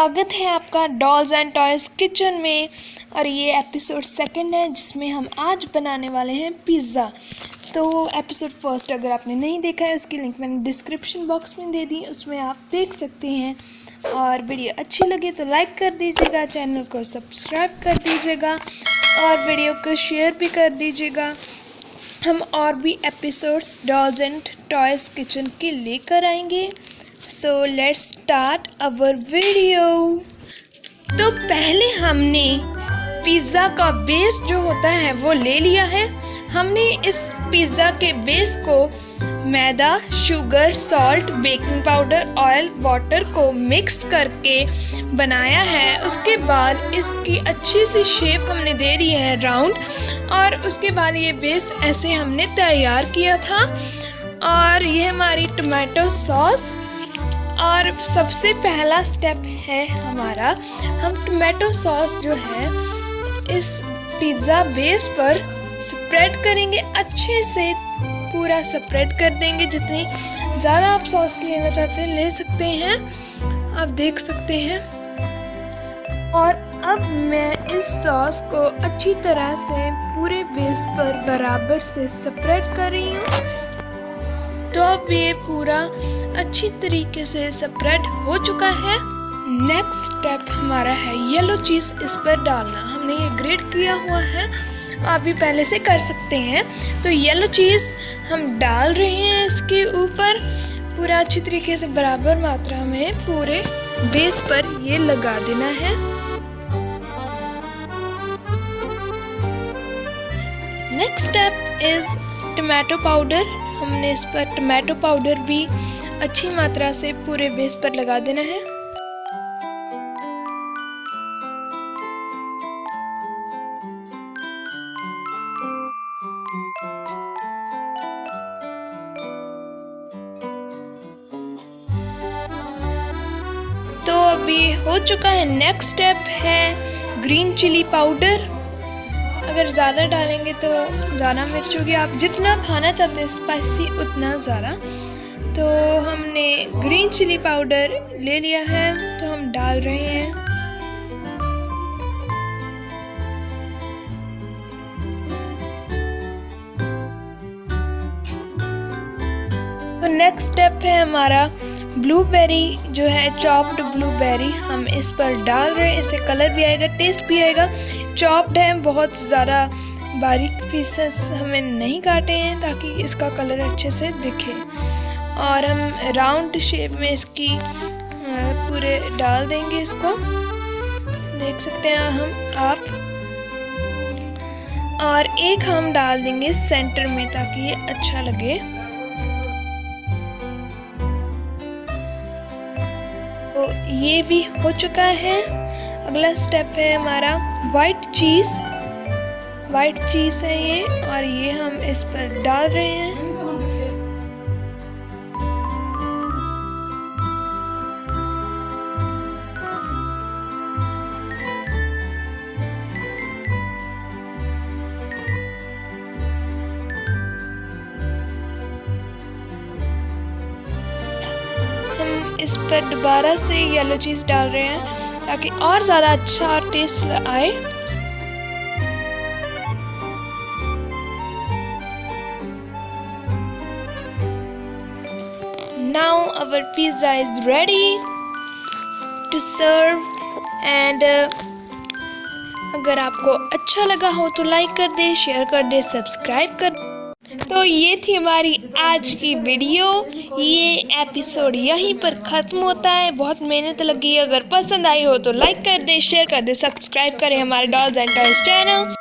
स्वागत है आपका डॉल्स एंड टॉयज़ किचन में। और ये एपिसोड 2 है जिसमें हम आज बनाने वाले हैं पिज़्ज़ा। तो एपिसोड 1 अगर आपने नहीं देखा है उसकी लिंक मैंने डिस्क्रिप्शन बॉक्स में दे दी, उसमें आप देख सकते हैं। और वीडियो अच्छी लगे तो लाइक कर दीजिएगा, चैनल को सब्सक्राइब कर दीजिएगा और वीडियो को शेयर भी कर दीजिएगा। हम और भी episodes dolls and toys kitchen के लेकर आएंगे। So let's start our video. तो पहले हमने पिज़्ज़ा का बेस जो होता है वो ले लिया है। हमने इस पिज़्ज़ा के बेस को मैदा, sugar, salt, baking powder, oil, water को मिक्स करके बनाया है। उसके बाद इसकी अच्छी सी शेप हमने दे दी है राउंड, और उसके बाद ये बेस ऐसे हमने तैयार किया था। और ये हमारी टमाटो सॉस। और सबसे पहला स्टेप है हमारा, हम टमाटो सॉस जो है इस पिज़्ज़ा बेस पर स्प्रेड करेंगे। अच्छे से पूरा स्प्रेड कर देंगे। जितनी ज़्यादा आप सॉस लेना चाहते हैं ले सकते हैं, आप देख सकते हैं। और अब मैं इस सॉस को अच्छी तरह से पूरे बेस पर बराबर से स्प्रेड कर रही हूँ। तो अब ये पूरा अच्छी तरीके से स्प्रेड हो चुका है। नेक्स्ट स्टेप हमारा है येलो चीज़ इस पर डालना। हमने ये ग्रेट किया हुआ है, आप भी पहले से कर सकते हैं। तो येलो चीज़ हम डाल रहे हैं इसके ऊपर। पूरा अच्छी तरीके से बराबर मात्रा में पूरे बेस पर ये लगा देना है। Next step is tomato powder. हमने इस पर टमाटो पाउडर भी अच्छी मात्रा से पूरे बेस पर लगा देना है। तो अभी हो चुका है। नेक्स्ट स्टेप है ग्रीन चिली पाउडर। अगर ज़्यादा डालेंगे तो ज़्यादा मिर्च होगी, आप जितना खाना चाहते हैं स्पाइसी उतना ज़्यादा। तो हमने ग्रीन चिली पाउडर ले लिया है, तो हम डाल रहे हैं। तो नेक्स्ट स्टेप है हमारा ब्लूबेरी जो है, चॉप्ड ब्लूबेरी हम इस पर डाल रहे हैं। इससे कलर भी आएगा, टेस्ट भी आएगा। चॉप्ड है, बहुत ज़्यादा बारीक पीसेस हमें नहीं काटे हैं ताकि इसका कलर अच्छे से दिखे। और हम राउंड शेप में इसकी पूरे डाल देंगे इसको, देख सकते हैं आप। और एक हम डाल देंगे सेंटर में ताकि ये अच्छा लगे। तो ये भी हो चुका है। अगला स्टेप है हमारा वाइट चीज़। वाइट चीज़ है ये, और ये हम इस पर डाल रहे हैं। हम इस पर दोबारा से येलो चीज़ डाल रहे हैं ताकि और ज़्यादा अच्छा और टेस्ट आए। Now our pizza is ready to serve and अगर आपको अच्छा लगा हो तो लाइक कर दे, शेयर कर दे, सब्सक्राइब कर। तो ये थी हमारी आज की वीडियो। ये एपिसोड यहीं पर ख़त्म होता है। बहुत मेहनत लगी। अगर पसंद आई हो तो लाइक कर दे, शेयर कर दे, सब्सक्राइब करें हमारे डॉल्स एंड टॉयज़ चैनल।